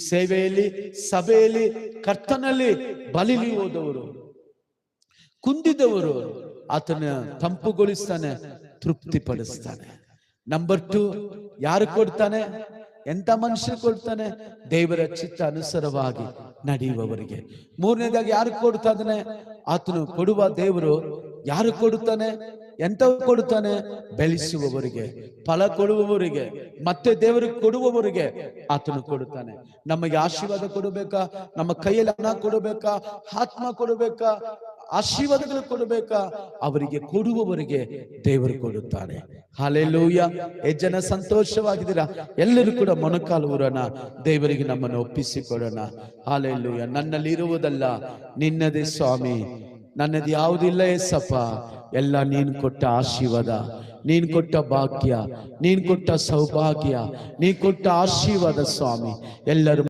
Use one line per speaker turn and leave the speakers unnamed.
ಸೇವೆಯಲ್ಲಿ, ಸಭೆಯಲ್ಲಿ, ಕರ್ತನಲ್ಲಿ ಬಲಿಲಿ ಹೋದವರು, ಕುಂದಿದವರು ಆತನ ತಂಪುಗೊಳಿಸ್ತಾನೆ, ತೃಪ್ತಿಪಡಿಸ್ತಾನೆ. ನಂಬರ್ 2, ಯಾರು ಕೊಡ್ತಾನೆ? ಎಂತ ಮನುಷ್ಯ ಕೊಡ್ತಾನೆ? ದೇವರ ಚಿತ್ತ ಅನುಸಾರವಾಗಿ ನಡೆಯುವವರಿಗೆ. ಮೂರನೇದಾಗಿ ಯಾರು ಕೊಡ್ತಾ ಇದ್ದಾನೆ? ಆತನು ಕೊಡುವ ದೇವರು ಯಾರು ಕೊಡುತ್ತಾನೆ? ಎಂತ ಕೊಡುತ್ತಾನೆ? ಬೆಳೆಸುವವರಿಗೆ, ಫಲ ಕೊಡುವವರಿಗೆ, ಮತ್ತೆ ದೇವರಿಗೆ ಕೊಡುವವರಿಗೆ ಆತನು ಕೊಡುತ್ತಾನೆ. ನಮಗೆ ಆಶೀರ್ವಾದ ಕೊಡಬೇಕಾ? ನಮ್ಮ ಕೈಯಲ್ಲಿ ಹಣ ಕೊಡಬೇಕಾ? ಆತ್ಮ ಕೊಡಬೇಕಾ? ಆಶೀರ್ವಾದಗಳು ಕೊಡಬೇಕಾ? ಅವರಿಗೆ ಕೊಡುವವರಿಗೆ ದೇವರು ಕೊಡುತ್ತಾನೆ. ಹಲ್ಲೆಲೂಯಾ. ಎಷ್ಟು ಜನ ಸಂತೋಷವಾಗಿದ್ದೀರಾ? ಎಲ್ಲರೂ ಕೂಡ ಮೊಣಕಾಲು ಊರೋಣ, ದೇವರಿಗೆ ನಮ್ಮನ್ನು ಒಪ್ಪಿಸಿಕೊಡೋಣ. ಹಲ್ಲೆಲೂಯಾ. ನನ್ನಲ್ಲಿ ಇರುವುದಲ್ಲ ನಿನ್ನದೇ ಸ್ವಾಮಿ, ನನ್ನದು ಯಾವುದಿಲ್ಲ ಏಸಪ್ಪ, ಎಲ್ಲ ನೀನು ಕೊಟ್ಟ ಆಶೀರ್ವಾದ, ನೀನು ಕೊಟ್ಟ ಭಾಗ್ಯ, ನೀನು ಕೊಟ್ಟ ಸೌಭಾಗ್ಯ, ನೀನು ಕೊಟ್ಟ ಆಶೀರ್ವಾದ ಸ್ವಾಮಿ. ಎಲ್ಲರೂ